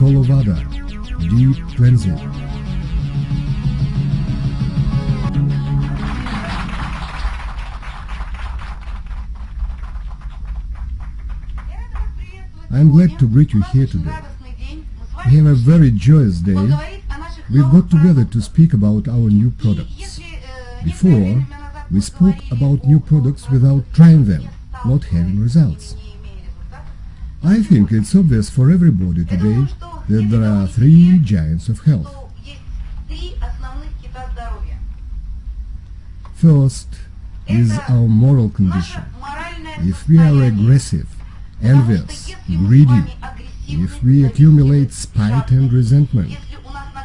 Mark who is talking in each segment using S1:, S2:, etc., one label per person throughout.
S1: Colo Vada, deep cleansing. I am glad to greet you here today. We have a very joyous day. We've got together to speak about our new products. Before, we spoke about new products without trying them, not having results. I think it's obvious for everybody today that there are three giants of health. First is our moral condition. If we are aggressive, envious, greedy, if we accumulate spite and resentment,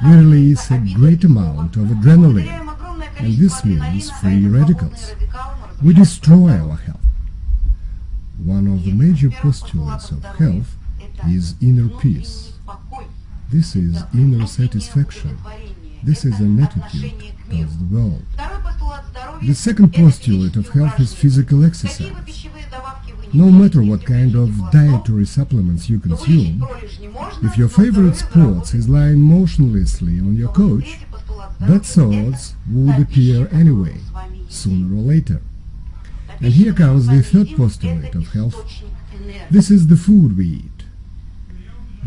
S1: we release a great amount of adrenaline, and this means free radicals. We destroy our health. One of the major postulates of health is inner peace. This is inner satisfaction. This is an attitude towards the world. The second postulate of health is physical exercise. No matter what kind of dietary supplements you consume, if your favorite sport is lying motionlessly on your couch, bad thoughts would appear anyway, sooner or later. And here comes the third postulate of health. This is the food we eat.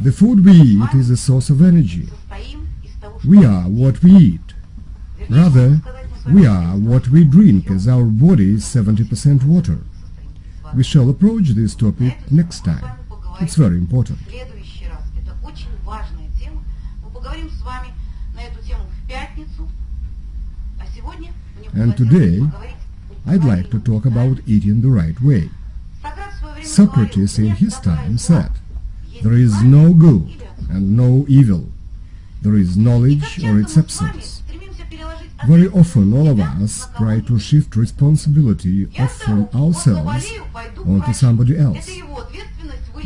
S1: The food we eat is a source of energy. We are what we eat. Rather, we are what we drink, as our body is 70% water. We shall approach this topic next time. It's very important. And today, I'd like to talk about eating the right way. Socrates in his time said, "There is no good and no evil. There is knowledge or its absence." Very often all of us try to shift responsibility off from ourselves onto somebody else.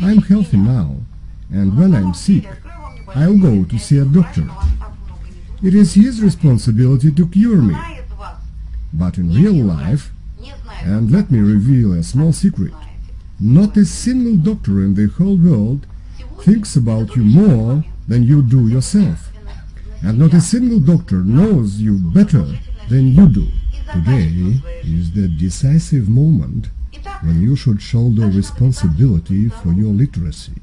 S1: I'm healthy now, and when I'm sick, I'll go to see a doctor. It is his responsibility to cure me. But in real life, and let me reveal a small secret, not a single doctor in the whole world thinks about you more than you do yourself. And not a single doctor knows you better than you do. Today is the decisive moment when you should shoulder responsibility for your literacy,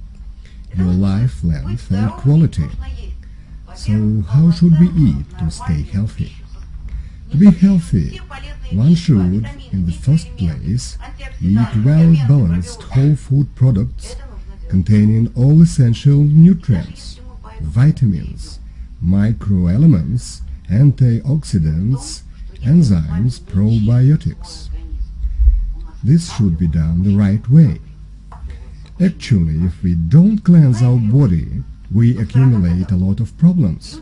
S1: your life length and quality. So how should we eat to stay healthy? To be healthy, one should, in the first place, eat well-balanced whole food products containing all essential nutrients, vitamins, microelements, antioxidants, enzymes, probiotics. This should be done the right way. Actually, if we don't cleanse our body, we accumulate a lot of problems.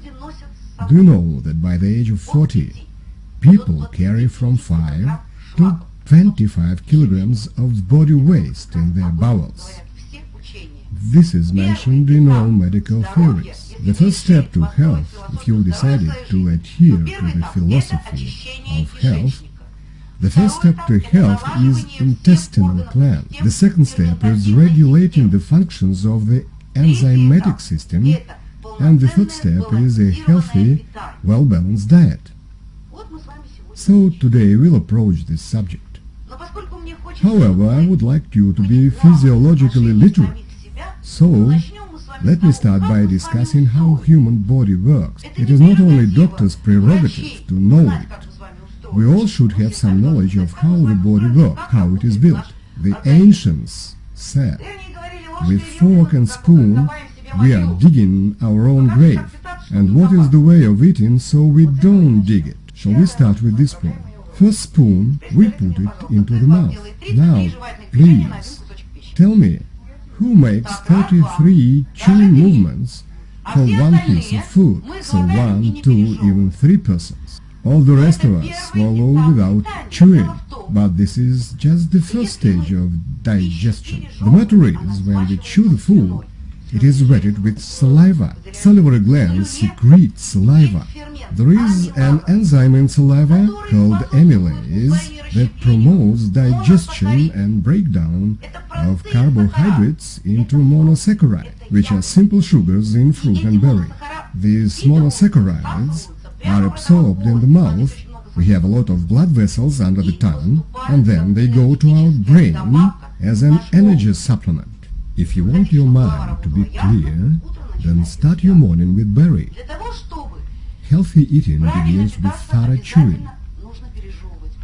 S1: Do you know that by the age of 40, people carry from 5 to 25 kilograms of body waste in their bowels? This is mentioned in all medical theories. The first step to health, if you decided to adhere to the philosophy of health, the first step to health is intestinal cleanse. The second step is regulating the functions of the enzymatic system, and the third step is a healthy, well-balanced diet. So today we'll approach this subject. However, I would like you to be physiologically literate. So, let me start by discussing how human body works. It is not only doctors' prerogative to know it. We all should have some knowledge of how the body works, how it is built. The ancients said, with fork and spoon, we are digging our own grave. And what is the way of eating so we don't dig it? Shall we start with this point? First spoon, we put it into the mouth. Now, please, tell me, who makes 33 chewing movements for one piece of food? So 1, 2, even 3 persons. All the rest of us swallow without chewing. But this is just the first stage of digestion. The matter is, when we chew the food, It is wetted with saliva. Salivary glands secrete saliva. There is an enzyme in saliva called amylase that promotes digestion and breakdown of carbohydrates into monosaccharides, which are simple sugars in fruit and berry. These monosaccharides are absorbed in the mouth. We have a lot of blood vessels under the tongue, and then they go to our brain as an energy supplement. If you want your mind to be clear, then start your morning with berry. Healthy eating begins with thorough chewing.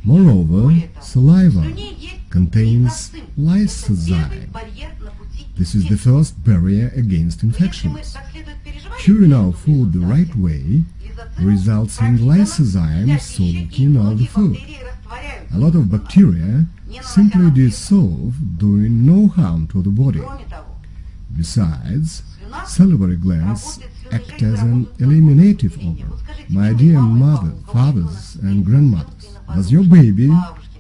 S1: Moreover, saliva contains lysozyme. This is the first barrier against infections. Chewing our food the right way results in lysozyme soaking all the food. A lot of bacteria simply dissolve, doing no harm to the body. Besides, salivary glands act as an eliminative organ. My dear mothers, fathers, and grandmothers, does your baby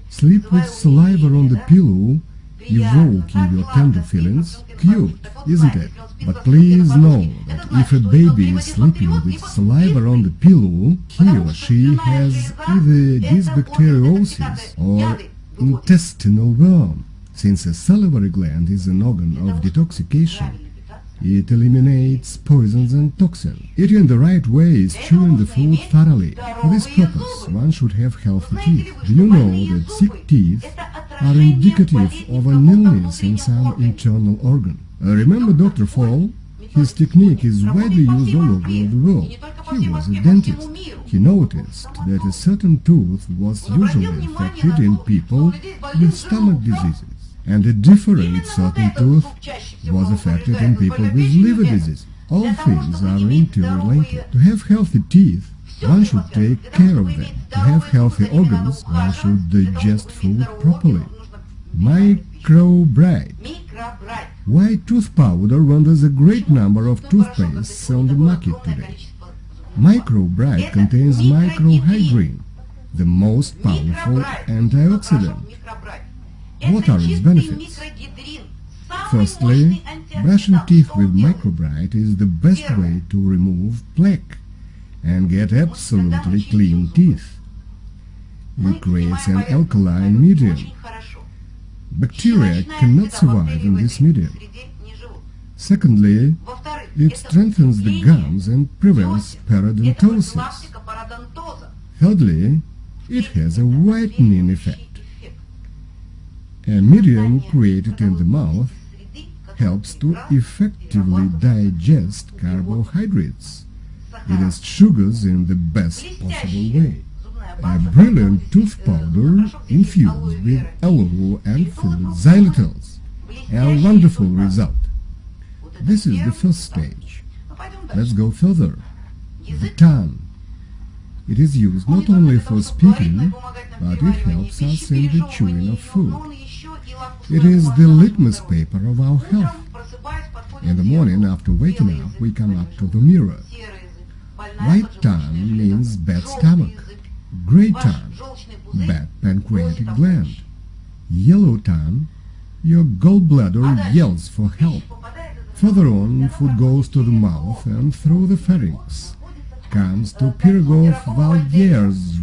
S1: sleep with saliva on the pillow, evoking your tender feelings? Cute, isn't it? But please know that if a baby is sleeping with saliva on the pillow, he or she has either dysbacteriosis or intestinal worm. Since a salivary gland is an organ of detoxification, it eliminates poisons and toxins. Eating the right way is chewing the food thoroughly. For this purpose, one should have healthy teeth. Do you know that sick teeth are indicative of an illness in some internal organ? Remember Dr. Fall? His technique is widely used all over the world. He was a dentist. He noticed that a certain tooth was usually affected in people with stomach diseases, and a different certain tooth was affected in people with liver disease. All things are interrelated. To have healthy teeth, one should take care of them. To have healthy organs, one should digest food properly. Microbride. White tooth powder when there's a great number of toothpastes on the market today. Microbride contains microhydrin, the most powerful antioxidant. What are its benefits? Firstly, brushing teeth with microbride is the best way to remove plaque and get absolutely clean teeth. It creates an alkaline medium. Bacteria cannot survive in this medium. Secondly, it strengthens the gums and prevents parodontosis. Thirdly, it has a whitening effect. A medium created in the mouth helps to effectively digest carbohydrates. It has sugars in the best possible way. A brilliant tooth powder infused with aloe and fruit xylitol. A wonderful result. This is the first stage. Let's go further. The tongue. It is used not only for speaking, but it helps us in the chewing of food. It is the litmus paper of our health. In the morning after waking up, we come up to the mirror. White tongue means bad stomach. Grey tongue, bad pancreatic gland. Yellow tongue, your gallbladder yells for help. Further on, food goes to the mouth and through the pharynx. Comes to Pyrgov-Valguer's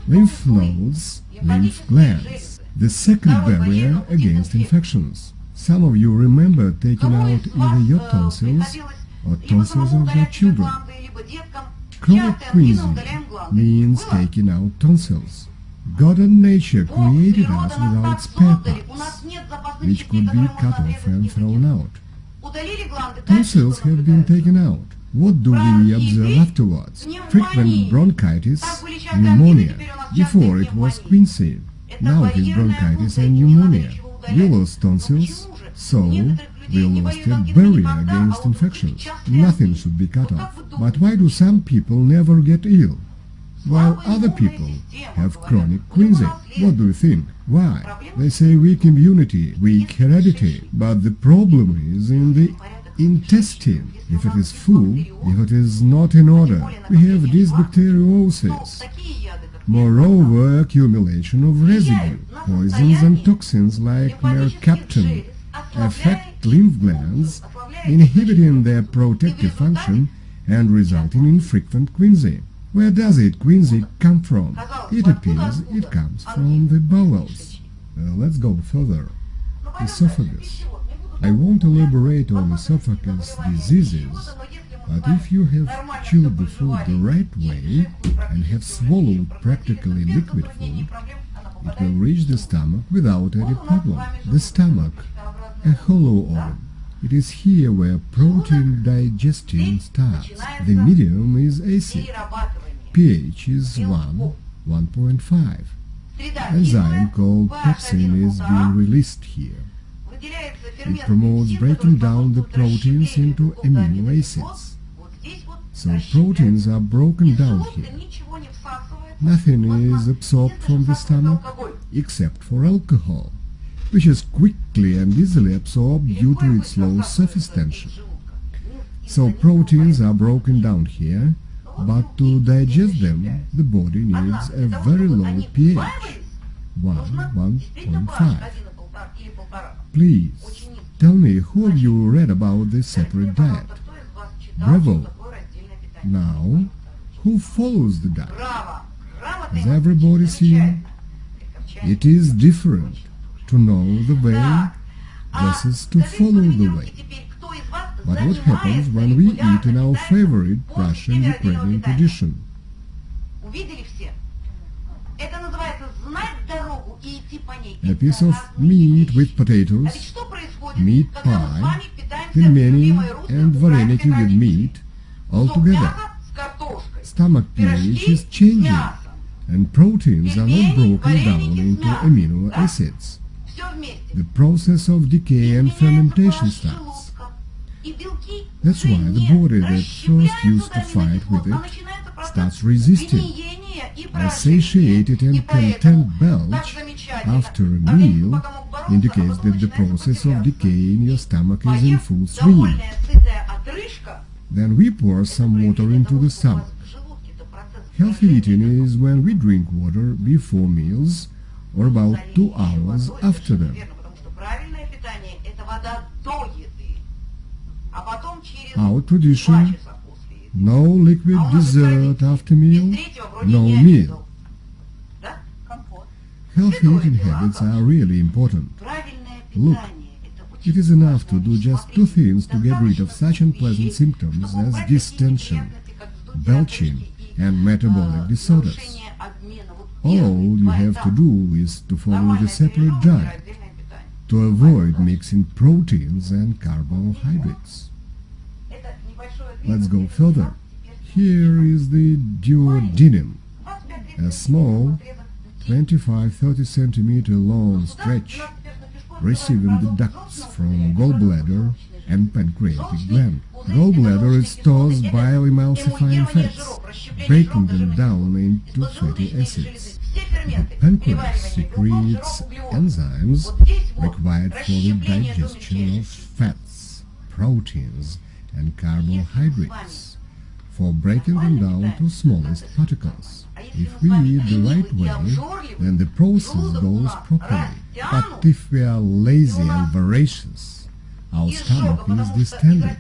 S1: lymph nodes, lymph glands. The second barrier against infections. Some of you remember taking out either your tonsils or tonsils of your children. Chronic cleansing means taking out tonsils. God and nature created us without spare parts, which could be cut off and thrown out. Tonsils have been taken out. What do we observe afterwards? Frequent bronchitis, pneumonia. Before it was quinsy. Now it is bronchitis and pneumonia. We lost tonsils, so we lost a barrier against infections. Nothing should be cut off. But why do some people never get ill, while other people have chronic cleansing? What do you think? Why? They say weak immunity, weak heredity. But the problem is in the intestine. If it is full, if it is not in order, we have dysbacteriosis. Moreover, accumulation of residue, poisons and toxins like mercaptan affect lymph glands, inhibiting their protective function and resulting in frequent quinsy. Where does quinsy come from? It appears it comes from the bowels. Let's go further. Esophagus. I won't elaborate on esophagus diseases, but if you have chewed the food the right way and have swallowed practically liquid food, it will reach the stomach without any problem. The stomach, a hollow organ. It is here where protein digestion starts. The medium is acid. pH is 1.5. Enzyme called pepsin is being released here. It promotes breaking down the proteins into amino acids. So proteins are broken down here. Nothing is absorbed from the stomach except for alcohol, which is quickly and easily absorbed due to its low surface tension. So proteins are broken down here, but to digest them, the body needs a very low pH, 1.5. Please, tell me, who of you read about this separate diet? Bravo! Now, who follows the diet? Has everybody seen? It is different to know the way versus to follow the way. But what happens when we eat in our favorite Russian Ukrainian tradition? A piece of meat with potatoes, meat pie, pelmeni and vareniki with meat, all together. Stomach pH is changing, and proteins are not broken down into amino acids. The process of decay and fermentation starts. That's why the body that first used to fight with it starts resisting. A satiated and content belch after a meal indicates that the process of decay in your stomach is in full swing. Then we pour some water into the stomach. Healthy eating is when we drink water before meals or about 2 hours after them. Our tradition: no liquid dessert after meal, no meal. Healthy eating habits are really important. Look, it is enough to do just 2 things to get rid of such unpleasant symptoms as distension, belching, and metabolic disorders. All you have to do is to follow the separate diet, to avoid mixing proteins and carbohydrates. Let's go further. Here is the duodenum, a small 25-30 centimeter long stretch receiving the ducts from gallbladder and pancreatic gland. Gallbladder is stores bioemulsifying fats, breaking them down into fatty acids. The pancreas secretes enzymes required for the digestion of fats, proteins, and carbohydrates, for breaking them down to smallest particles. If we eat the right way, then the process goes properly. But if we are lazy and voracious, our stomach is distended.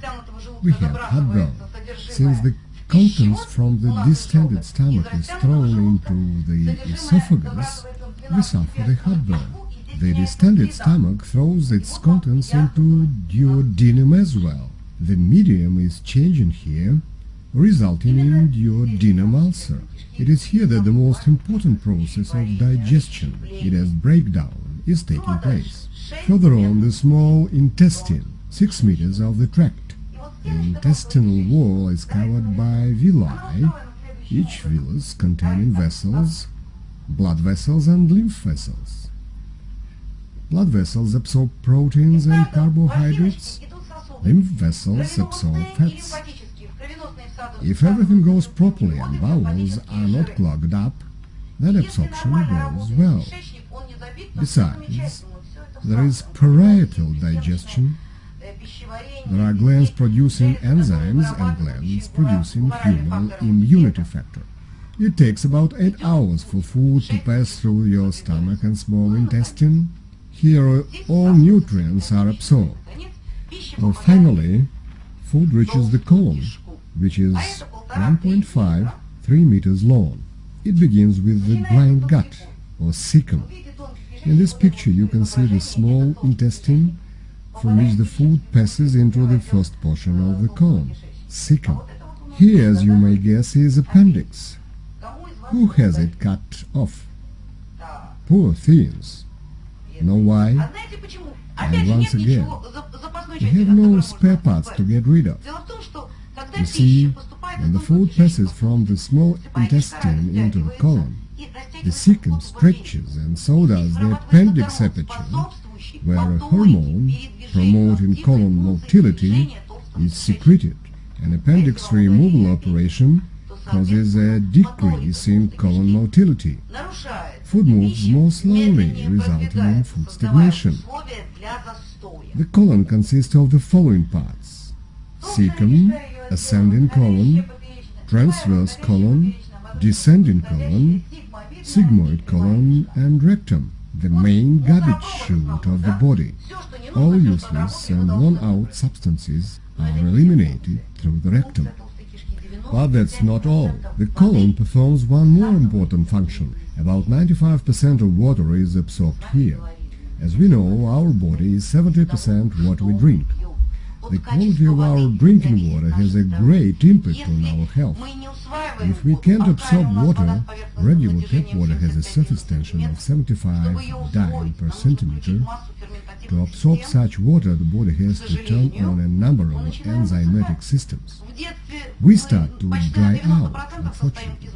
S1: We have heartburn. Since the contents from the distended stomach is thrown into the esophagus, we suffer the heartburn. The distended stomach throws its contents into duodenum as well. The medium is changing here, resulting in duodenum ulcer. It is here that the most important process of digestion, it is breakdown, is taking place. Further on, the small intestine, 6 meters of the tract. The intestinal wall is covered by villi, each villus containing vessels, blood vessels and lymph vessels. Blood vessels absorb proteins and carbohydrates, lymph vessels absorb fats. If everything goes properly and bowels are not clogged up, then absorption goes well. Besides, there is parietal digestion. There are glands producing enzymes and glands producing human immunity factor. It takes about 8 hours for food to pass through your stomach and small intestine. Here all nutrients are absorbed. Or finally, food reaches the colon, which is 1.5–3 meters long. It begins with the blind gut, or cecum. In this picture you can see the small intestine from which the food passes into the first portion of the colon, cecum. Here, as you may guess, is appendix. Who has it cut off? Poor things. Know why? And once again, we have no spare parts to get rid of. You see, when the food passes from the small intestine into the colon, the cecum stretches, and so does the appendix aperture, where a hormone promoting colon motility is secreted. An appendix removal operation causes a decrease in colon motility. Food moves more slowly, resulting in food stagnation. The colon consists of the following parts: cecum, ascending colon, transverse colon, descending colon, sigmoid colon, and rectum, the main garbage chute of the body. All useless and worn-out substances are eliminated through the rectum. But that's not all. The colon performs one more important function. About 95% of water is absorbed here. As we know, our body is 70% what we drink. The quality of our drinking water has a great impact on our health. If we can't absorb water, regular tap water has a surface tension of 75 dyne per centimeter. To absorb such water, the body has to turn on a number of enzymatic systems. We start to dry out, unfortunately.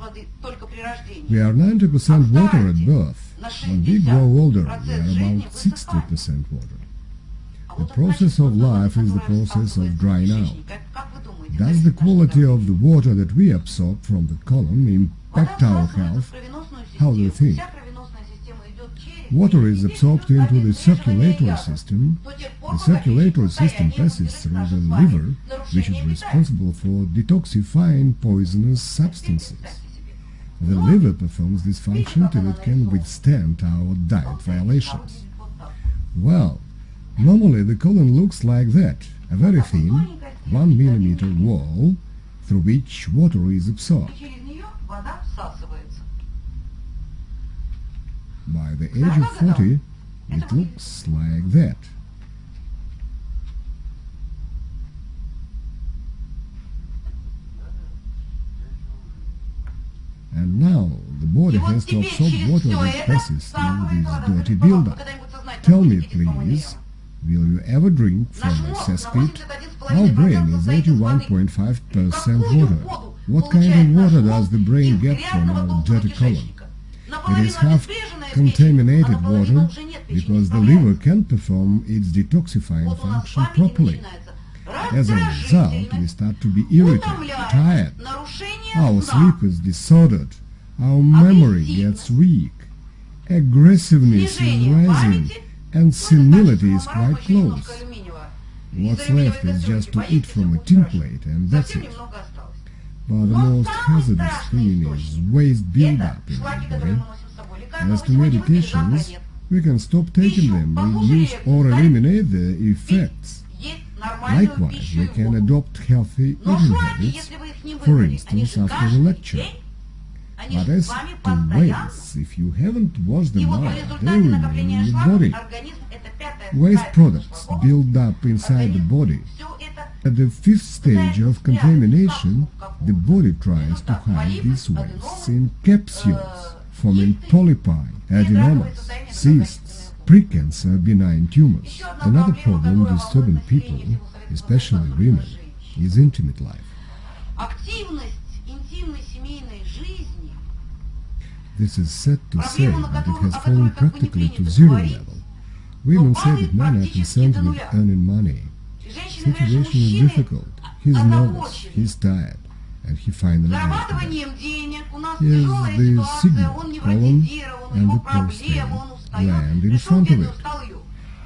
S1: We are 90% water at birth. When we grow older, we are about 60% water. The process of life is the process of drying out. Does the quality of the water that we absorb from the colon impact our health? How do you think? Water is absorbed into the circulatory system. The circulatory system passes through the liver, which is responsible for detoxifying poisonous substances. The liver performs this function till it can withstand our diet violations. Well, normally the colon looks like that, a very thin, 1 millimeter wall through which water is absorbed. By the age of 40, it looks like that. And now the body has to absorb water that passes through this dirty buildup. Tell me, please, will you ever drink from a cesspit? Our brain is 81.5% water. What kind of water does the brain get from our dirty colon? It is half contaminated water because the liver can't perform its detoxifying function properly. As a result, we start to be irritated, tired, our sleep is disordered, our memory gets weak, aggressiveness is rising, and senility is quite close. What's left is just to eat from a tin plate, and that's it. But the most hazardous thing is waste build-up in the body. As to medications, we can stop taking them, reduce or eliminate the effects. Likewise, we can adopt healthy eating habits, for instance, after the lecture. But as to waste, if you haven't washed them out, they remain in your body. Waste products build up inside the body. At the fifth stage of contamination, the body tries to hide these wastes in capsules, forming polypi, adenomas, cysts, precancer, benign tumors. Another problem disturbing people, especially women, is intimate life. This is sad to say, but it has fallen practically to zero level. Women say that men are concerned with earning money. Situation is difficult. He's nervous, he's tired, and he finally goes to bed. Here's the sigmoid colon and the prostate gland in front of it.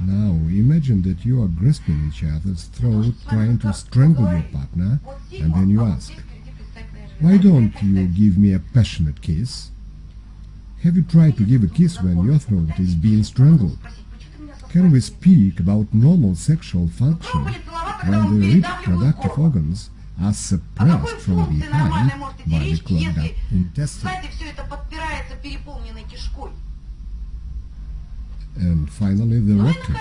S1: Now imagine that you are grasping each other's throat, trying to strangle your partner, and then you ask, "Why don't you give me a passionate kiss?" Have you tried to give a kiss when your throat is being strangled? Can we speak about normal sexual function when the reproductive organs are suppressed from behind by the clogged up intestine? And finally, the rectum,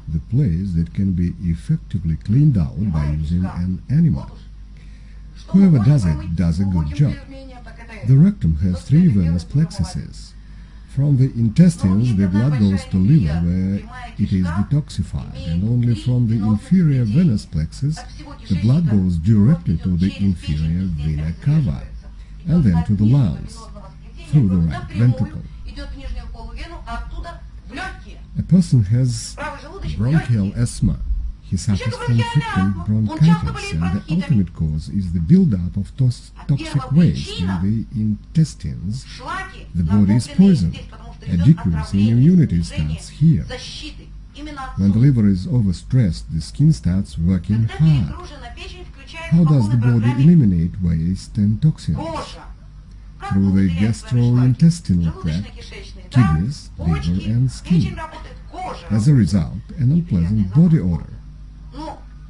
S1: the place that can be effectively cleaned out by using an enema. Whoever does it does a good job. The rectum has 3 venous plexuses. From the intestines, the blood goes to liver, where it is detoxified, and only from the inferior venous plexus, the blood goes directly to the inferior vena cava, and then to the lungs, through the right ventricle. A person has bronchial asthma. He suffers from frequent bronchitis, and the ultimate cause is the build-up of toxic waste in the intestines. The body is poisoned. A decrease in immunity starts here. When the liver is overstressed, the skin starts working hard. How does the body eliminate waste and toxins? Through the gastrointestinal tract, kidneys, liver, and skin. As a result, an unpleasant body odor.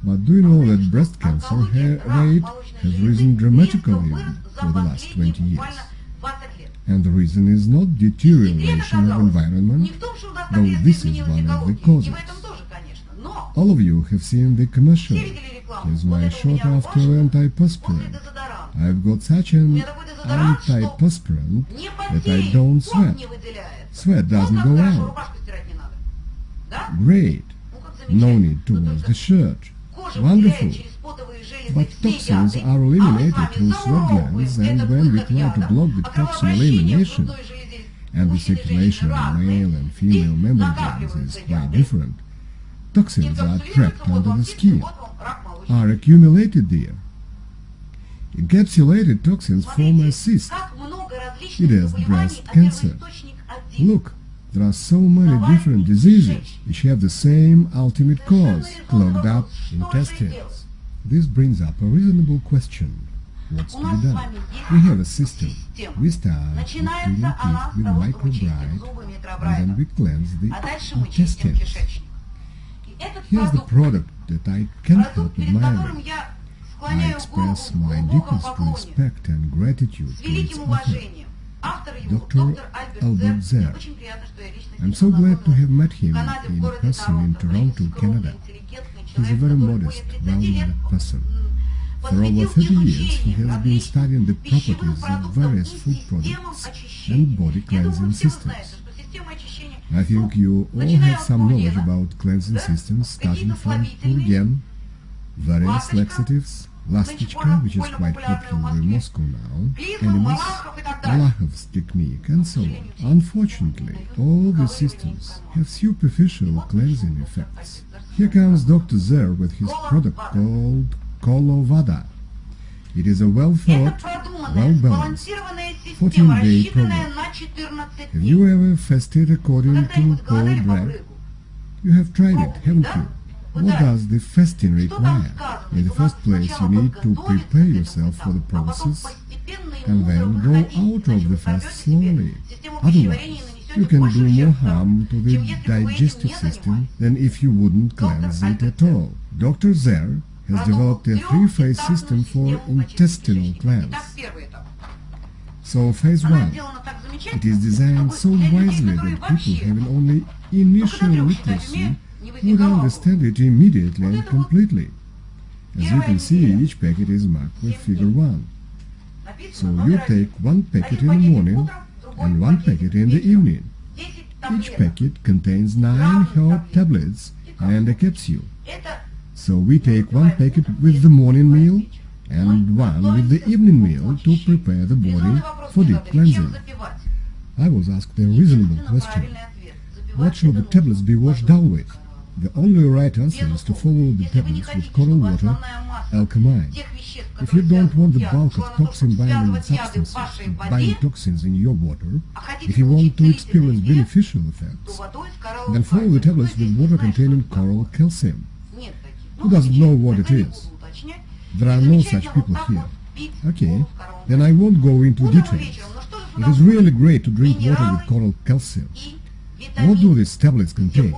S1: But do you know that breast cancer rate has risen dramatically for the last 20 years? And the reason is not deterioration of environment, though this is one of the causes. All of you have seen the commercial. Here's my short after antiperspirant. I've got such an antiperspirant that I don't sweat. Sweat doesn't go out. Great. No need to wash the shirt. Wonderful. But toxins are eliminated through sweat glands, and when we try to block the toxin elimination, and the circulation of male and female mammary glands is quite different, toxins are trapped under the skin, are accumulated there. Encapsulated toxins form a cyst. It has breast cancer. Look, there are so many different diseases, which have the same ultimate cause, clogged up intestines. This brings up a reasonable question. What's to be done? We have a system. We start with cleaning teeth with microbride, and then we cleanse the intestines. Here's the product that I can't help admiring. I express my deepest respect and gratitude to its author, Dr. Albert Zer. I'm so glad to have met him in person in Toronto, Canada. He's a very modest, well-mannered person. For over 30 years, he has been studying the properties of various food products and body cleansing systems. I think you all have some knowledge about cleansing systems, starting from Purgen, various laxatives, Lastichka, which is quite popular in Moscow now, enemas, Ulanov's technique, and so on. Unfortunately, all these systems have superficial cleansing effects. Here comes Dr. Zer with his product called Colo Vada. It is a well-thought, well-balanced 14-day program. Have you ever fasted according to Paul Bragg? You have tried it, haven't you? What does the fasting require? In the first place, you need to prepare yourself for the process and then go out of the fast slowly. Otherwise, you can do more harm to the digestive system than if you wouldn't cleanse it at all. Dr. Zer has developed a 3-phase system for intestinal cleanse. So phase 1, it is designed so wisely that people having only initial literacy would understand it immediately and completely. As you can see, each packet is marked with figure 1. So you take 1 packet in the morning and 1 packet in the evening. Each packet contains 9 herb tablets and a capsule. So we take 1 packet with the morning meal and 1 with the evening meal to prepare the body for deep cleansing. I was asked a reasonable question. What should the tablets be washed down with? The only right answer is to follow the tablets with coral water, alkaline. If you don't want the bulk of toxin-binding substances to bind toxins in your water, if you want to experience beneficial effects, then follow the tablets with water containing coral calcium. Who doesn't know what it is? There are no such people here. Okay, then I won't go into details. It is really great to drink water with coral calcium. What do these tablets contain?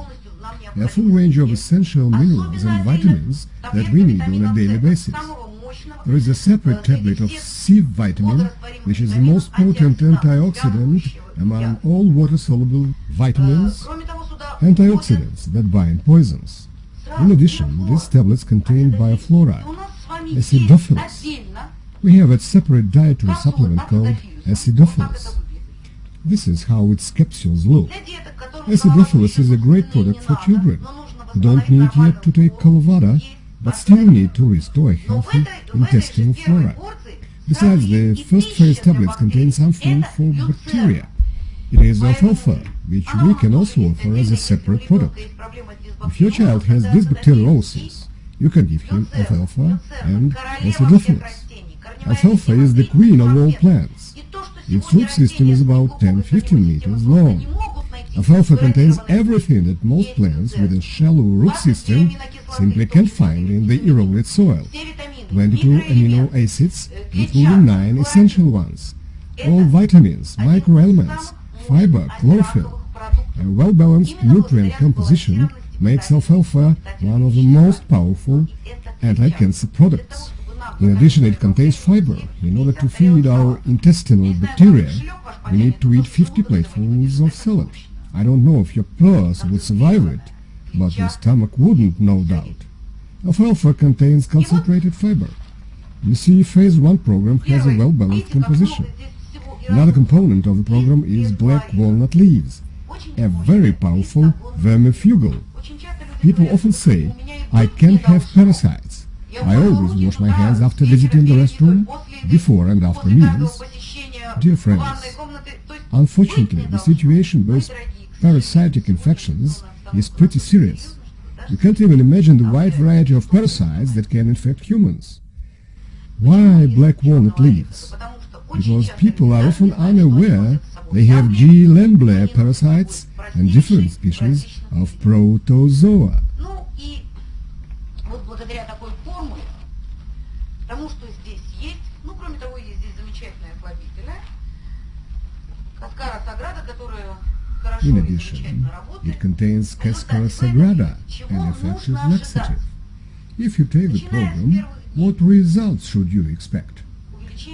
S1: a full range of essential minerals and vitamins that we need on a daily basis. There is a separate tablet of C vitamin, which is the most potent antioxidant among all water-soluble vitamins, antioxidants that bind poisons. In addition, these tablets contain bioflora, acidophilus. We have a separate dietary supplement called acidophilus. This is how its capsules look. Acidophilus is a great product for children who don't need yet to take Vada, but still need to restore a healthy intestinal flora. Besides, the first phase tablets contain some food for bacteria. It is alfalfa, which we can also offer as a separate product. If your child has dysbacteriosis, you can give him alfalfa and acidophilus. Alfalfa is the queen of all plants. Its root system is about 10-15 meters long. Alfalfa contains everything that most plants with a shallow root system simply can't find in the eroded soil. 22 amino acids, including 9 essential ones. All vitamins, microelements, fiber, chlorophyll. A well-balanced nutrient composition makes alfalfa one of the most powerful anti-cancer products. In addition, it contains fiber. In order to feed our intestinal bacteria, we need to eat 50 platefuls of salad. I don't know if your purse would survive it, but your stomach wouldn't, no doubt. Alfalfa contains concentrated fiber. You see, Phase 1 program has a well-balanced composition. Another component of the program is black walnut leaves, a very powerful vermifugal. People often say, I can't have parasites. I always wash my hands after visiting the restroom, before and after meals. Dear friends, unfortunately, the situation with parasitic infections is pretty serious. You can't even imagine the wide variety of parasites that can infect humans. Why black walnut leaves? Because people are often unaware they have G. Lamblia parasites and different species of protozoa. In addition, it contains Cascara Sagrada, an effective laxative. If you take the program, what results should you expect?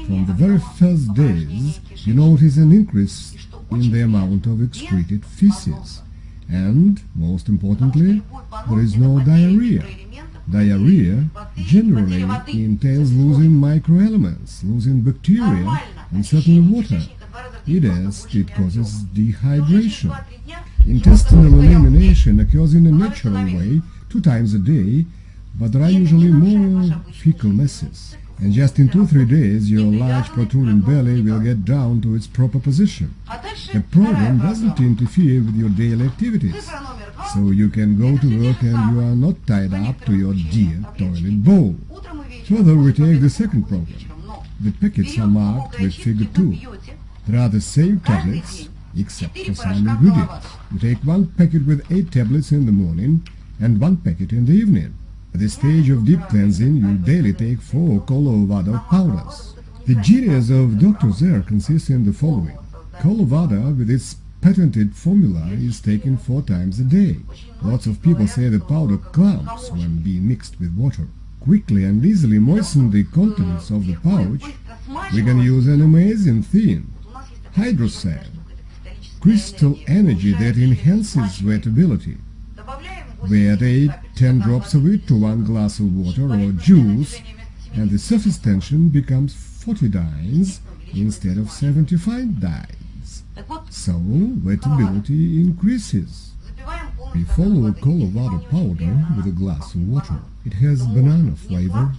S1: From the very first days, you notice an increase in the amount of excreted feces. And, most importantly, there is no diarrhea. Diarrhea generally entails losing microelements, losing bacteria, and certainly water. It causes dehydration. Intestinal elimination occurs in a natural way 2 times a day, but there are usually more fecal messes. And just in 2-3 days, your large protruding belly will get down to its proper position. The program doesn't interfere with your daily activities, so you can go to work and you are not tied up to your dear toilet bowl. Further, we take the second program. The packets are marked with figure 2. There are the same tablets, except for some ingredients. You take 1 packet with 8 tablets in the morning and 1 packet in the evening. At the stage of deep cleansing, you daily take 4 Colo Vada powders. The genius of Dr. Zer consists in the following. Colo Vada, with its patented formula, is taken 4 times a day. Lots of people say the powder clumps when being mixed with water. Quickly and easily moisten the contents of the pouch. We can use an amazing thing. Hydrocell, crystal energy that enhances wettability. We add 8-10 drops of it to 1 glass of water or juice, and the surface tension becomes 40 dynes instead of 75 dynes. So, wettability increases. We follow Colo Vada powder with a glass of water. It has banana flavor.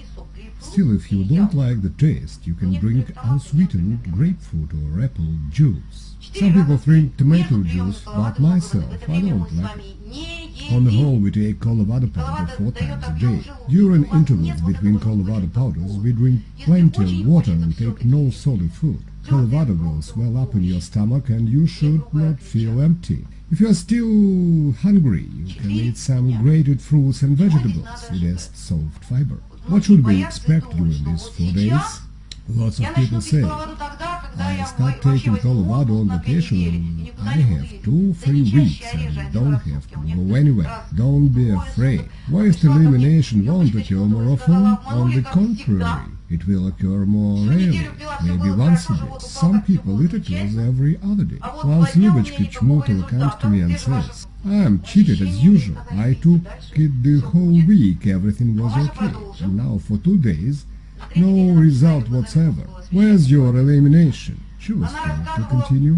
S1: Still, if you don't like the taste, you can drink unsweetened grapefruit or apple juice. Some people drink tomato juice, but myself, I don't like it. On the whole, we take Colo Vada powder 4 times a day. During intervals between Colo Vada powders, we drink plenty of water and take no solid food. Colo Vada will swell up in your stomach and you should not feel empty. If you are still hungry, you can eat some grated fruits and vegetables. It has soft fiber. What should we expect during these 4 days? Lots of people say, I start taking Colorado on vacation, I have 2-3 weeks and don't have to go anywhere. Don't be afraid. Waste elimination won't occur more often. On the contrary, it will occur more rarely, maybe once a day. Some people it occurs every other day. Once Lubachka Chmutova comes to me and says, I'm cheated as usual. I took it the whole week, everything was okay. And now for 2 days, no result whatsoever. Where's your elimination? She was told to continue.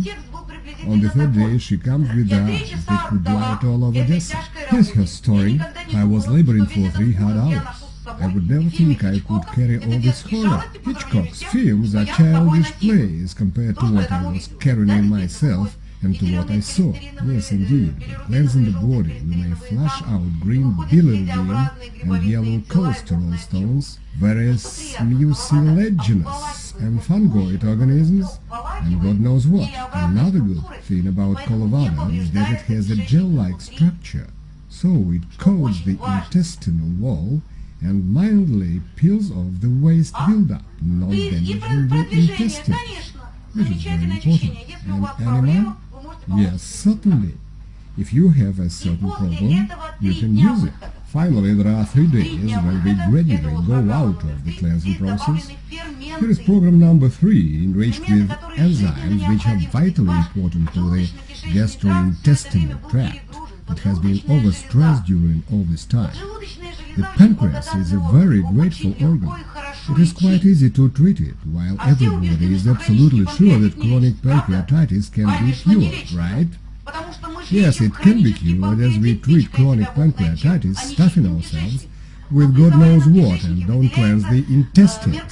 S1: On the 3rd day, she comes with the eyes that could light all of Odessa. Here's her story. I was laboring for 3 hard hours. I would never think I could carry all this horror. Hitchcock's films are childish plays compared to what I was carrying in myself and to what I saw. Yes, indeed, cleansing the body, we may flush out green bilirubin and yellow cholesterol stones, whereas mucilaginous and fungoid organisms, and God knows what. Another good thing about Colorado is that it has a gel-like structure, so it coats the intestinal wall and mildly peels off the waste buildup, not damaging the intestines, which is very important. An animal? Yes, certainly. If you have a certain problem, you can use it. Finally, there are 3 days when we gradually go out of the cleansing process. Here is program number 3, enriched with enzymes which are vitally important to the gastrointestinal tract that has been overstressed during all this time. The pancreas is a very grateful organ. It is quite easy to treat it, while everybody is absolutely sure that chronic pancreatitis can be cured, right? Yes, it can be cured as we treat chronic pancreatitis, stuffing ourselves with God knows what and don't cleanse the intestines.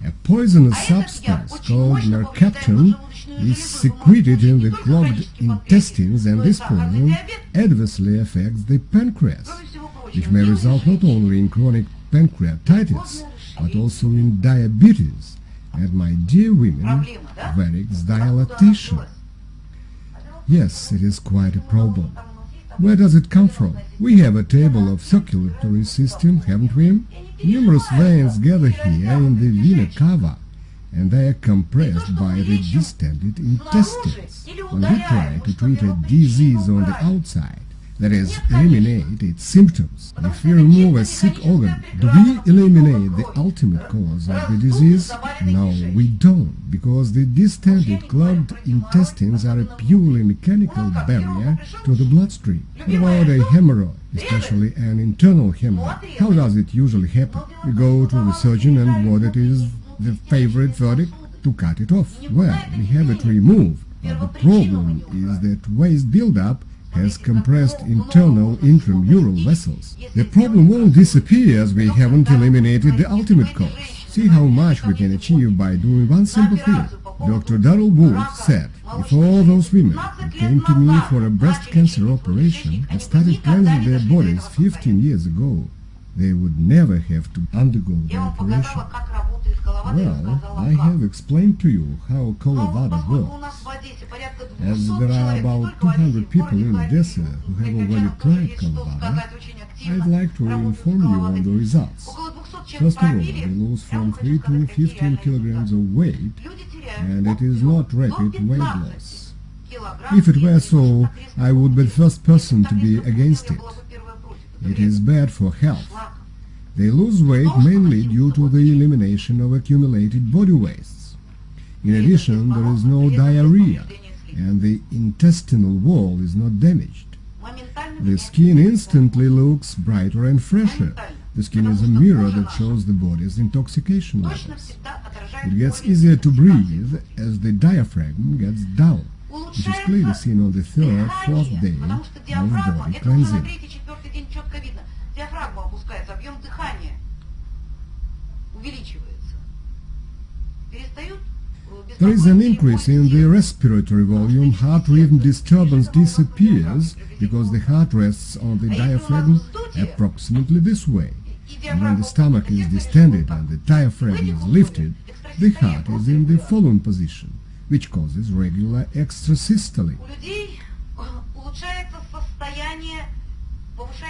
S1: A poisonous substance called mercaptan is secreted in the clogged intestines, and this poison adversely affects the pancreas, which may result not only in chronic pancreatitis, but also in diabetes, and, my dear women, varix dilatation. Yes, it is quite a problem. Where does it come from? We have a table of circulatory system, haven't we? Numerous veins gather here in the vena cava, and they are compressed by the distended intestines. When we try to treat a disease on the outside, that is, eliminate its symptoms, if we remove a sick organ, do we eliminate the ultimate cause of the disease? No, we don't, because the distended clogged intestines are a purely mechanical barrier to the bloodstream. What about a hemorrhoid, especially an internal hemorrhoid? How does it usually happen? We go to the surgeon, and what it is the favorite verdict? To cut it off. Well, we have it removed, but the problem is that waste buildup has compressed internal intramural vessels. The problem won't disappear as we haven't eliminated the ultimate cause. See how much we can achieve by doing one simple thing. Dr. Darrell Wolf said, if all those women who came to me for a breast cancer operation and started cleansing their bodies 15 years ago, they would never have to undergo the operation. Well, I have explained to you how Vada works. As there are about 200 people in Odessa who have already tried Vada, I'd like to inform you on the results. First of all, they lose from 3 to 15 kilograms of weight, and it is not rapid weight loss. If it were so, I would be the first person to be against it. It is bad for health. They lose weight mainly due to the elimination of accumulated body wastes. In addition, there is no diarrhea, and the intestinal wall is not damaged. The skin instantly looks brighter and fresher. The skin is a mirror that shows the body's intoxication levels. It gets easier to breathe as the diaphragm gets dull, which is clearly seen on the 3rd, 4th day of body cleansing. There is an increase in the respiratory volume. Heart rhythm disturbance disappears because the heart rests on the diaphragm approximately this way. And when the stomach is distended and the diaphragm is lifted, the heart is in the following position, which causes regular extrasystole.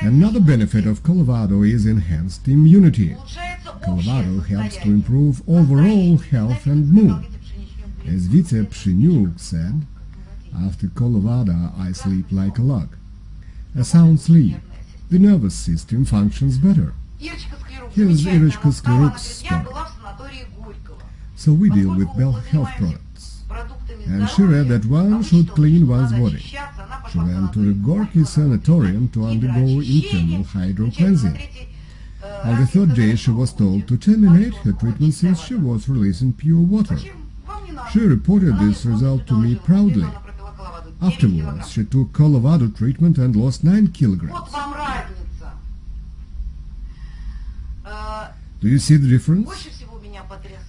S1: Another benefit of Colorado is enhanced immunity. Colorado helps to improve overall health and mood. As Vita Psheniuk said, after Colo Vada I sleep like a log. A sound sleep. The nervous system functions better. Here's Irочка Skliruk's story. So we deal with health products. And she read that one should clean one's body. She went to the Gorky Sanatorium to undergo internal hydro-cleansing. On the third day she was told to terminate her treatment since she was releasing pure water. She reported this result to me proudly. Afterwards, she took Colo Vada treatment and lost 9 kilograms. Do you see the difference?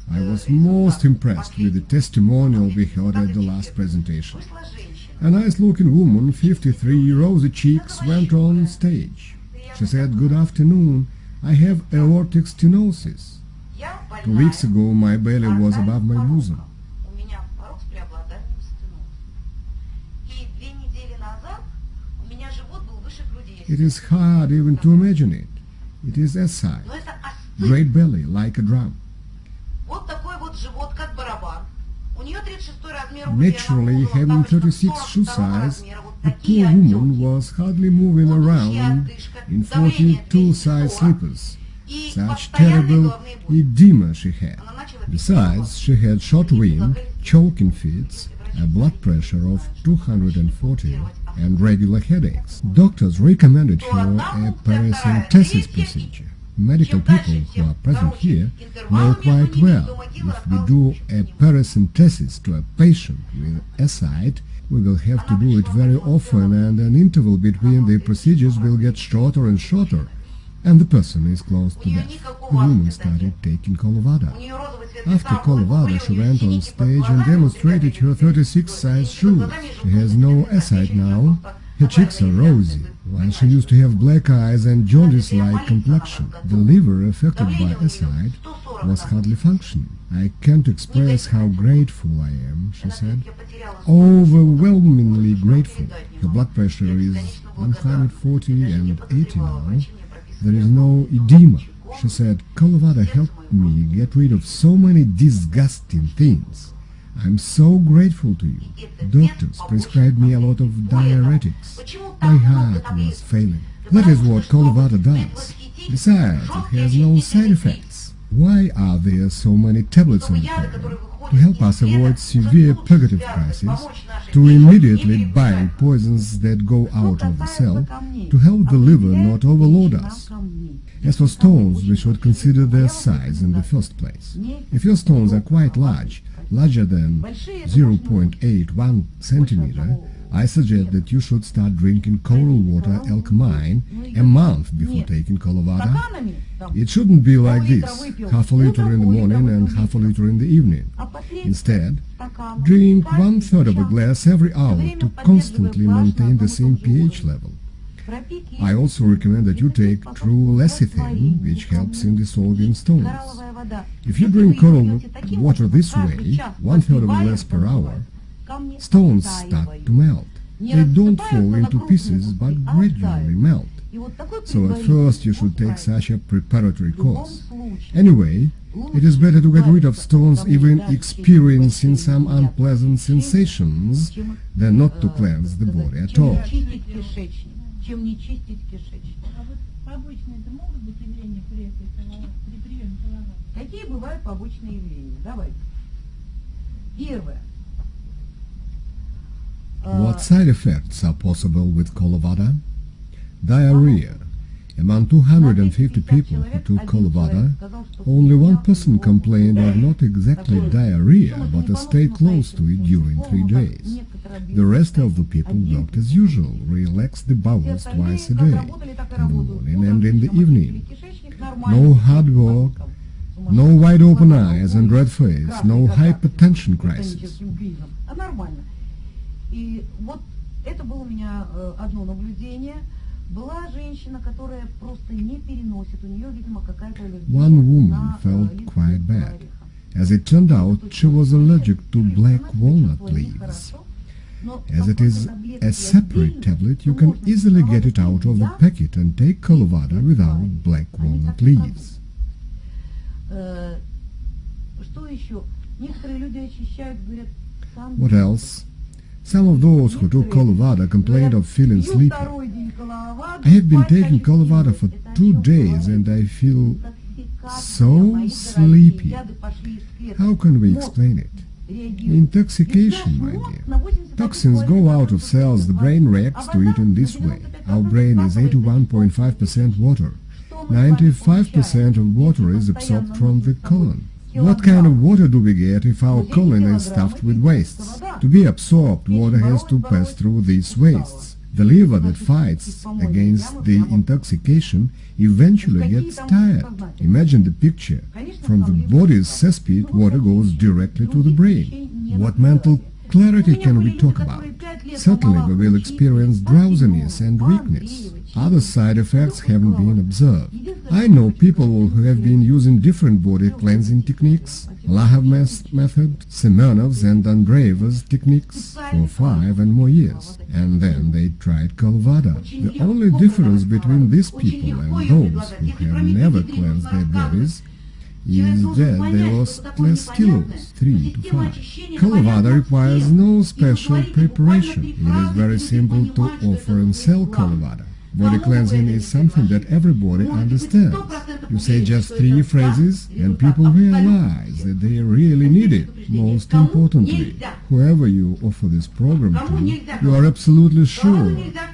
S1: I was most impressed with the testimonial we heard at the last presentation. A nice-looking woman, 53, rosy cheeks, went on stage. She said, "Good afternoon, I have aortic stenosis. 2 weeks ago my belly was above my bosom. It is hard even to imagine it. It is S-side. Great belly, like a drum. Naturally, having 36 shoe size, the poor woman was hardly moving around in 42 size slippers. Such terrible edema she had. Besides, she had short wind, choking fits, a blood pressure of 240, and regular headaches. Doctors recommended her a paracentesis procedure. Medical people who are present here know quite well if we do a paracentesis to a patient with S-side, we will have to do it very often, and an interval between the procedures will get shorter and shorter, and the person is close to death. The woman started taking Colo Vada. After Colo Vada, she went on stage and demonstrated her 36 size shoes. She has no S-side now. Her cheeks are rosy, while she used to have black eyes and jaundice-like complexion. The liver affected by S-side was hardly functioning. I can't express how grateful I am, she said. Overwhelmingly grateful. Her blood pressure is 140 and 80 now. There is no edema. She said, Colo Vada helped me get rid of so many disgusting things. I'm so grateful to you. Doctors prescribed me a lot of diuretics. My heart was failing. That is what Colo Vada does. Besides, it has no side effects. Why are there so many tablets on the program? To help us avoid severe purgative crisis, to immediately bind poisons that go out of the cell, to help the liver not overload us. As for stones, we should consider their size in the first place. If your stones are quite large, larger than 0.81 centimeter, I suggest that you should start drinking coral water alkaline a month before taking Colo Vada. It shouldn't be like this, half a liter in the morning and half a liter in the evening. Instead, drink 1/3 of a glass every hour to constantly maintain the same pH level. I also recommend that you take true lecithin, which helps in dissolving stones. If you drink coral water this way, 1/3 of a glass per hour, stones start to melt. They don't fall into pieces, but gradually melt. So at first you should take such a preparatory course. Anyway, it is better to get rid of stones even experiencing some unpleasant sensations than not to cleanse the body at all.
S2: Чем не чистить кишечник. А вот побочные это могут быть явления при приеме Colo Vada? Какие бывают побочные явления? Давайте. Первое.
S1: What side effects are possible with Colo Vada? Diarrhea. Among 250 people who took Colo Vada, only one person complained of not exactly diarrhea, but a stay close to it during 3 days. The rest of the people worked as usual, relaxed the bowels twice a day, in the morning and in the evening. No hard work, no wide open eyes and red face, no hypertension crisis.
S2: И вот это было у меня одно наблюдение. Была женщина, которая просто не переносит, у нее, видимо, какая-то аллергия.
S1: One woman felt quite bad. As it turned out, she was allergic to black walnut leaves. As it is a separate tablet, you can easily get it out of the packet and take Colo Vada without black walnut leaves.
S2: Что еще? Некоторые люди очищают, говорят, сам.
S1: What else? Some of those who took Colo Vada complained of feeling sleepy.
S2: Второй день Коловада.
S1: I have been taking Colo Vada for 2 days and I feel so sleepy. How can we explain it? Intoxication, my dear. Toxins go out of cells, the brain reacts to it in this way. Our brain is 81.5% water. 95% of water is absorbed from the colon. What kind of water do we get if our colon is stuffed with wastes? To be absorbed, water has to pass through these wastes. The liver that fights against the intoxication eventually gets tired. Imagine the picture. From the body's cesspit, water goes directly to the brain. What mental clarity can we talk about? Certainly we will experience drowsiness and weakness. Other side effects haven't been observed. I know people who have been using different body cleansing techniques, Lahav method, Semenov's and Andreeva's techniques for 5 and more years, and then they tried Colo Vada. The only difference between these people and those who have never cleansed their bodies is that they lost less kilos, 3 to 5. Colo Vada requires no special preparation. It is very simple to offer and sell Colo Vada. Body cleansing is something that everybody understands. You say just 3 phrases and people realize that they really need it. Most importantly, whoever you offer this program to, you are absolutely sure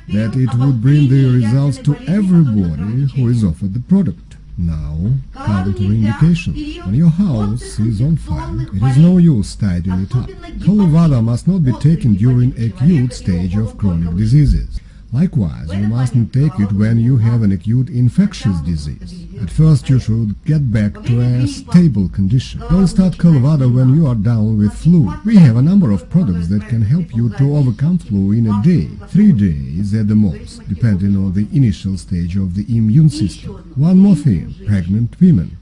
S1: that it would bring the results to everybody who is offered the product. Now, counterindications. When your house is on fire, it is no use tidying it up. Colo Vada must not be taken during acute stage of chronic diseases. Likewise, you mustn't take it when you have an acute infectious disease. At first you should get back to a stable condition. Don't start Colo Vada when you are down with flu. We have a number of products that can help you to overcome flu in a day, 3 days at the most, depending on the initial stage of the immune system. One more thing, pregnant women.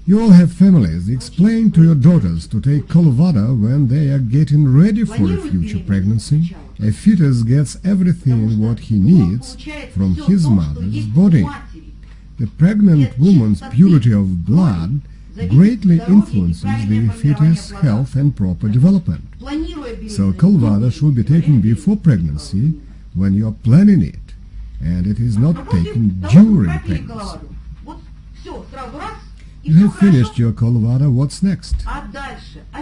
S1: You all have families. Explain to your daughters to take Colo Vada when they are getting ready for a future pregnancy. A fetus gets everything what he needs from his mother's body. The pregnant woman's purity of blood greatly influences the fetus' health and proper development. So Colo Vada should be taken before pregnancy when you are planning it, and it is not taken during pregnancy. You have finished your Colo Vada, what's next?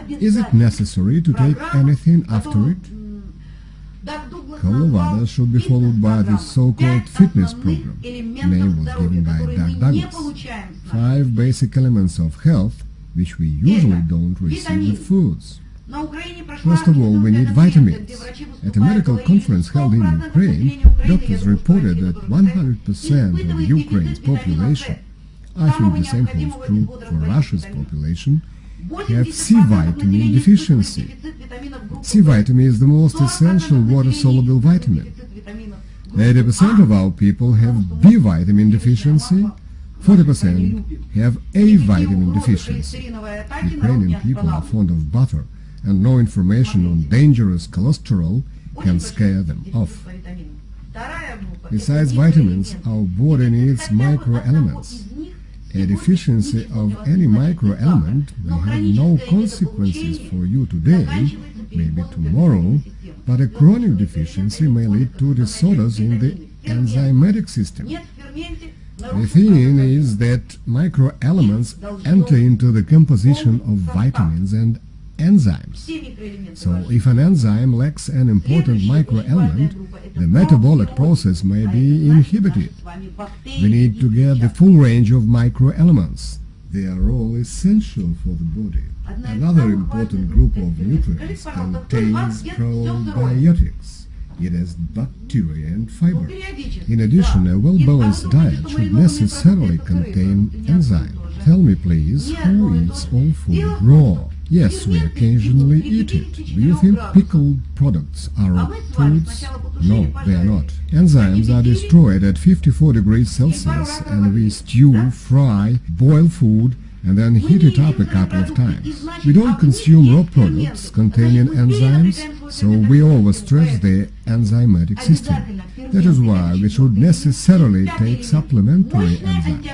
S1: Is it necessary to take anything after it? Colo Vada should be followed by the so-called fitness program. The name was given by Doug Douglas. 5 basic elements of health, which we usually don't receive with foods. First of all, we need vitamins. At a medical conference held in Ukraine, doctors reported that 100% of Ukraine's population, I think the same holds true for Russia's population, have C vitamin deficiency. C vitamin is the most essential water-soluble vitamin. 80% of our people have B vitamin deficiency, 40% have A vitamin deficiency. Ukrainian people are fond of butter, and no information on dangerous cholesterol can scare them off. Besides vitamins, our body needs microelements. A deficiency of any microelement may have no consequences for you today, maybe tomorrow, but a chronic deficiency may lead to disorders in the enzymatic system. The thing is that microelements enter into the composition of vitamins and enzymes. So if an enzyme lacks an important microelement, the metabolic process may be inhibited. We need to get the full range of microelements. They are all essential for the body. Another important group of nutrients contains probiotics. It has bacteria and fiber. In addition, a well-balanced diet should necessarily contain enzymes. Tell me please, who eats all food raw? Yes, we occasionally eat it. Do you think pickled products are raw foods? No, they are not. Enzymes are destroyed at 54 degrees Celsius, and we stew, fry, boil food, and then heat it up a couple of times. We don't consume raw products containing enzymes, so we overstress the enzymatic system. That is why we should necessarily take supplementary enzymes.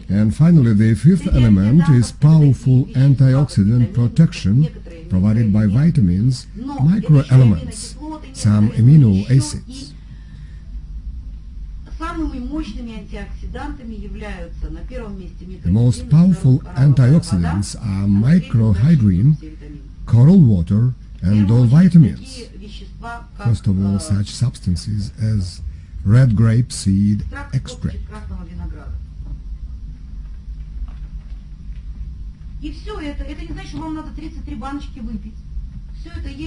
S1: And finally, the fifth element is powerful antioxidant protection provided by vitamins, microelements, some amino acids. The most powerful antioxidants are microhydrin, coral water, and all vitamins. First of all, such substances as red grape seed extract.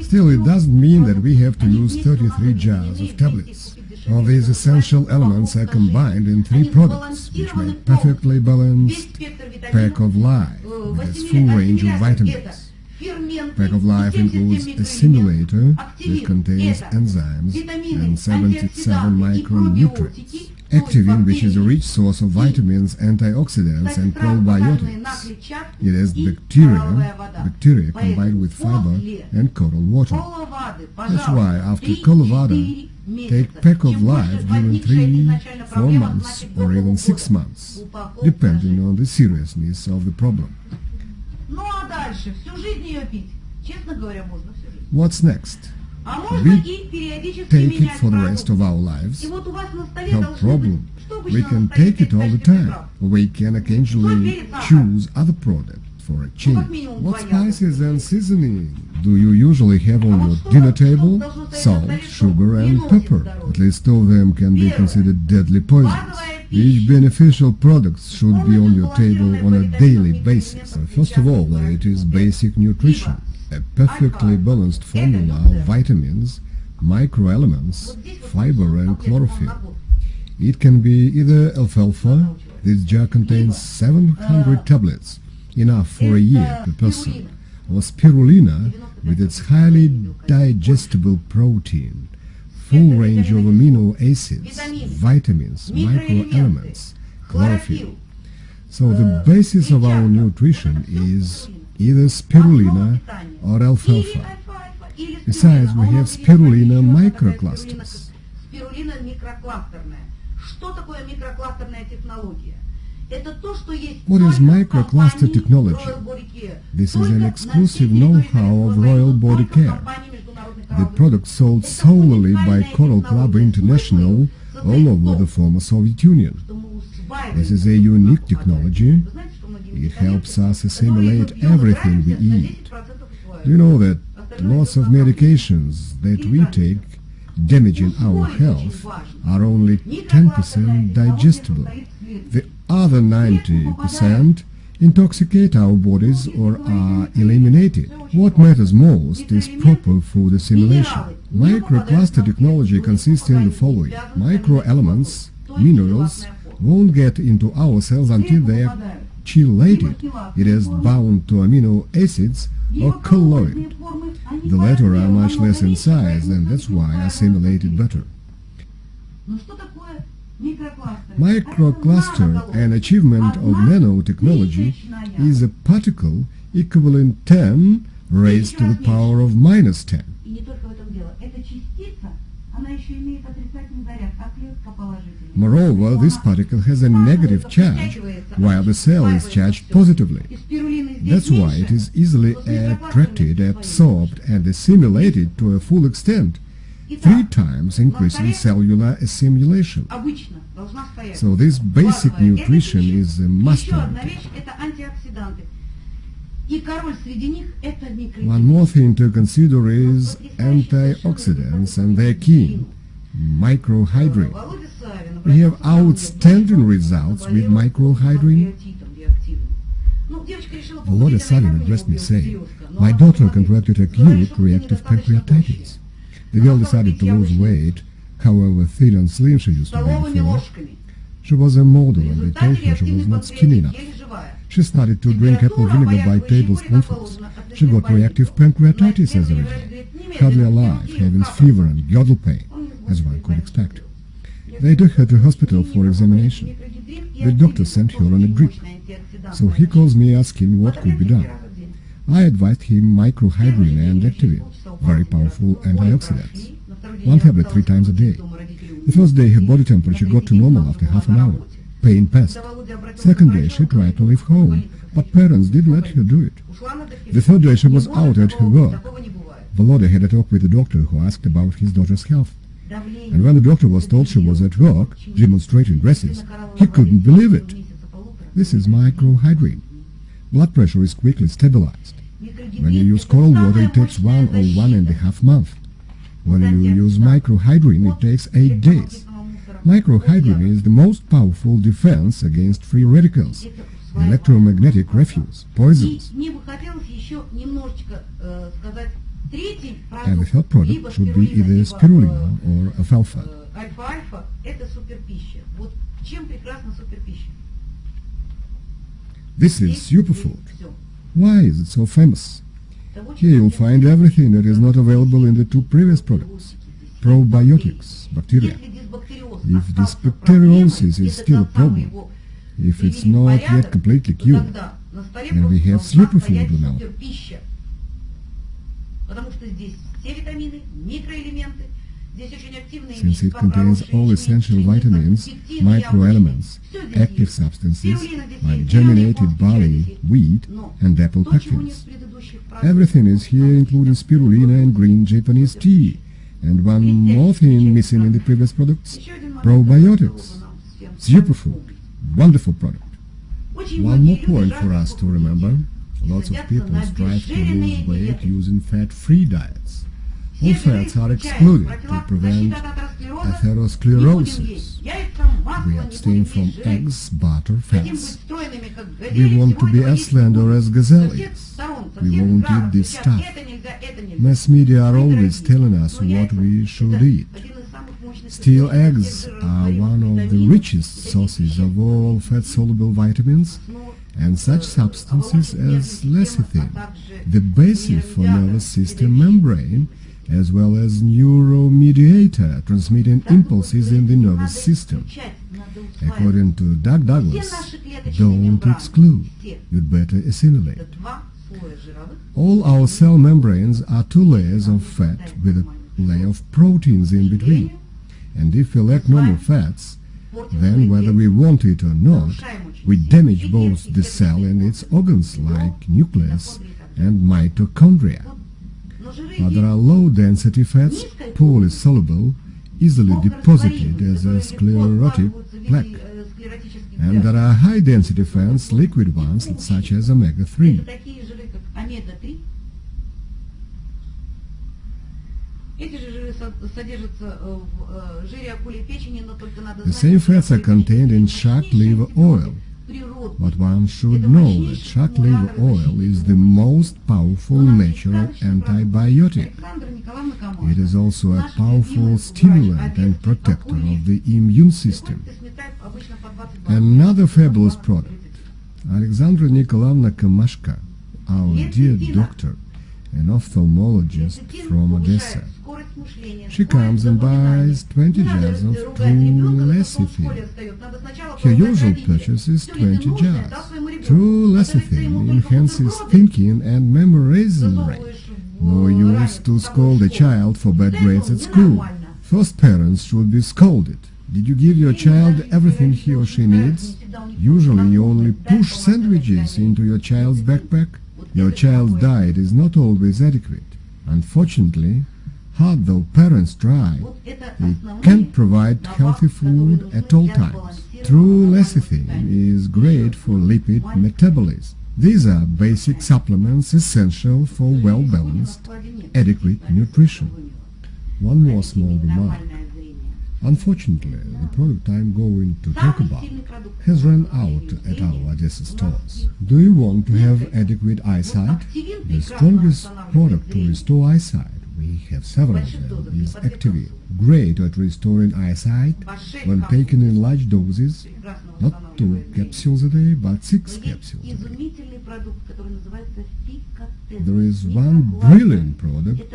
S1: Still, it doesn't mean that we have to use 33 jars of tablets. All these essential elements are combined in 3 products, which make perfectly balanced pack of life with its full range of vitamins. Pack of life includes a simulator that contains enzymes and 77 micronutrients. Activin, which is a rich source of vitamins, antioxidants and probiotics. It has bacteria combined with fiber and coral water. That's why after Colo Vada, take pack of life during 3-4 months or even 6 months, depending on the seriousness of the problem. What's next? We take it for the rest of our lives. No problem. We can take it all the time. We can occasionally choose other products for a change. What spices and seasoning do you usually have on your dinner table? Salt, sugar and pepper. At least 2 of them can be considered deadly poisons. Each beneficial product should be on your table on a daily basis. First of all, it is basic nutrition. A perfectly balanced formula of vitamins, microelements, fiber and chlorophyll. It can be either alfalfa, this jar contains 700 tablets, enough for a year per person, or spirulina with its highly digestible protein, full range of amino acids, vitamins, microelements, chlorophyll. So the basis of our nutrition is either spirulina or alfalfa. Besides, we have spirulina microclusters. What is microcluster technology? This is an exclusive know-how of Royal Body Care. The product sold solely by Coral Club International all over the former Soviet Union. This is a unique technology. It helps us assimilate everything we eat. Do you know that lots of medications that we take damaging our health are only 10% digestible? The other 90% intoxicate our bodies or are eliminated. What matters most is proper food assimilation. Microcluster technology consists in the following. Microelements, minerals, won't get into our cells until they are chelated. It is bound to amino acids or colloid. The latter are much less in size, and that's why assimilated better. Microcluster, an achievement of nanotechnology, is a particle equivalent 10 raised to the power of -10. Moreover, this particle has a negative charge, while the cell is charged positively. That's why it is easily attracted, absorbed, and assimilated to a full extent, 3 times increasing cellular assimilation. So this basic nutrition is a must-have. One more thing to consider is antioxidants and their kin, microhydrin. We have outstanding results with microhydrin. Volodya Savin addressed me saying, "My daughter contracted acute reactive pancreatitis. The girl decided to lose weight, however thin and slim she used to be before. She was a model and they told her she was not skinny enough. She started to drink apple vinegar by tablespoonfuls. She got reactive pancreatitis as a result, hardly alive, having fever and girdle pain, as one could expect. They took her to hospital for examination. The doctor sent her on a drip. So he calls me asking what could be done. I advised him microhydrin and Activin, very powerful antioxidants. 1 tablet 3 times a day. The first day her body temperature got to normal after half an hour. pain passed. Second day, she tried to leave home, but parents didn't let her do it. The third day, she was out at her work. Volodya had a talk with the doctor, who asked about his daughter's health. And when the doctor was told she was at work, demonstrating dresses, he couldn't believe it. This is microhydrin. Blood pressure is quickly stabilized. When you use cold water, it takes 1 or 1.5 months. When you use microhydrin, it takes 8 days. Microhydrin is the most powerful defense against free radicals, electromagnetic refuse, poisons. And the third product should be either spirulina or alfalfa. This is superfood. Why is it so famous? Here you'll find everything that is not available in the 2 previous products. Probiotics, bacteria. If dysbacteriosis is still a problem, if it's not yet completely cured, then we have superfood now. Since it contains all essential vitamins, microelements, active substances like germinated barley, wheat, and apple pectins. Everything is here, including spirulina and green Japanese tea. And one more thing missing in the previous products, probiotics. Superfood, wonderful product. One more point for us to remember. Lots of people strive to lose weight using fat-free diets. All fats are excluded to prevent atherosclerosis. We abstain from eggs, butter, fats. We want to be as slender as gazelles. We won't eat this stuff. Mass media are always telling us what we should eat. Still, eggs are one of the richest sources of all fat-soluble vitamins and such substances as lecithin, the basis for nervous system membrane, as well as neuromediator transmitting impulses in the nervous system. According to Doug Douglas, don't exclude, you'd better assimilate. All our cell membranes are 2 layers of fat with a layer of proteins in between. And if we lack normal fats, then whether we want it or not, we damage both the cell and its organs like nucleus and mitochondria. But there are low-density fats, poorly soluble, easily deposited as a sclerotic plaque. And there are high-density fats, liquid ones, such as omega-3. The same fats are contained in shark liver oil, but one should know that shark liver oil is the most powerful natural antibiotic. It is also a powerful stimulant and protector of the immune system. Another fabulous product, Alexandra Nikolaevna Kamashka, our dear doctor, an ophthalmologist from Odessa. She comes and buys 20 jars of true lecithin. Her usual purchase is 20 jars. True lecithin enhances thinking and memorizing rate. No use to scold a child for bad grades at school. First, parents should be scolded. Did you give your child everything he or she needs? Usually you only push sandwiches into your child's backpack. Your child's diet is not always adequate. Unfortunately, hard though parents try, they can't provide healthy food at all times. True lecithin is great for lipid metabolism. These are basic supplements essential for well-balanced, adequate nutrition. One more small remark. Unfortunately, the product I'm going to talk about has run out at our Odessa stores. Do you want to have adequate eyesight? The strongest product to restore eyesight, we have several of them, is Activate. Great at restoring eyesight when taken in large doses, not 2 capsules a day, but 6 capsules a day. There is one brilliant product,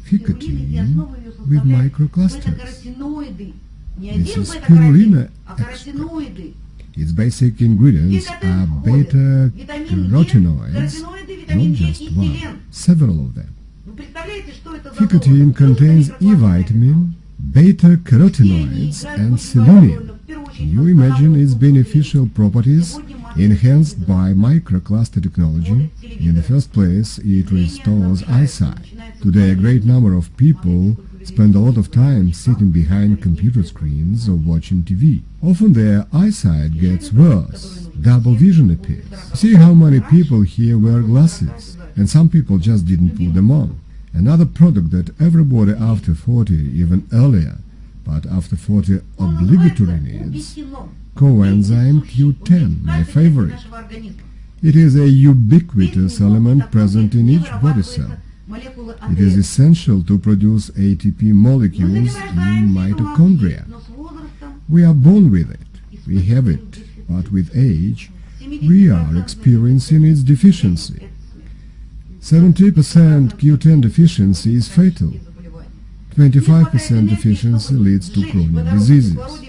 S1: Ficatine, with microclusters. This is spirulina extract. Its basic ingredients are beta-carotenoids, not just one, several of them. Ficatine contains E vitamin, beta-carotenoids, and selenium. You imagine its beneficial properties enhanced by microcluster technology. In the first place, it restores eyesight. Today, a great number of people spend a lot of time sitting behind computer screens or watching TV. Often their eyesight gets worse. Double vision appears. See how many people here wear glasses, and some people just didn't put them on. Another product that everybody after 40, even earlier, but after 40 obligatory needs, coenzyme Q10, my favorite. It is a ubiquitous element present in each body cell. It is essential to produce ATP molecules in mitochondria. We are born with it, we have it, but with age, we are experiencing its deficiency. 70% Q10 deficiency is fatal. 25% deficiency leads to chronic diseases.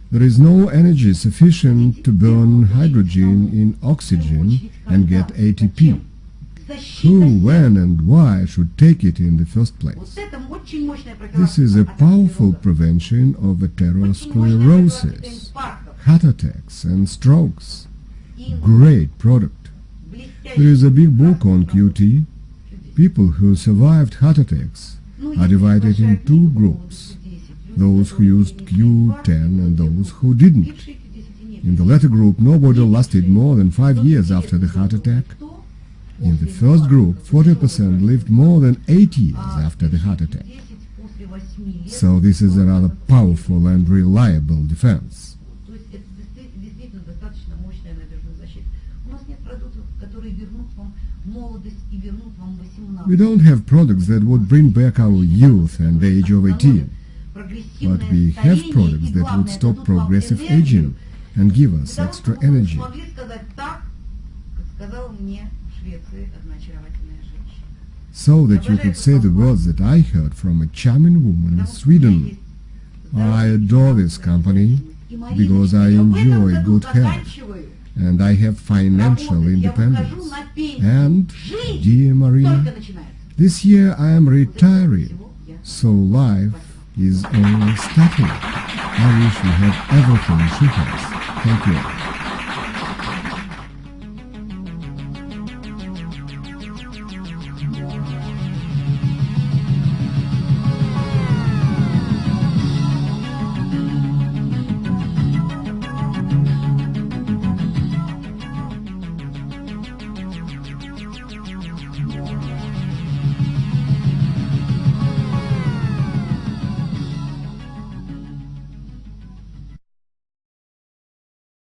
S1: There is no energy sufficient to burn hydrogen in oxygen and get ATP. Who, when and why should take it in the first place? This is a powerful prevention of atherosclerosis, heart attacks and strokes. Great product. There is a big book on QT. People who survived heart attacks are divided in two groups, those who used Q10 and those who didn't. In the latter group, nobody lasted more than 5 years after the heart attack. In the first group, 40% lived more than 8 years after the heart attack. So this is a rather powerful and reliable defense. We don't have products that would bring back our youth and the age of 18, but we have products that would stop progressive aging and give us extra energy. So that you could say the words that I heard from a charming woman in Sweden. I adore this company because I enjoy good health and I have financial independence. And, dear Marina, this year I am retiring, so life is only starting. I wish we had everything she has. Thank you.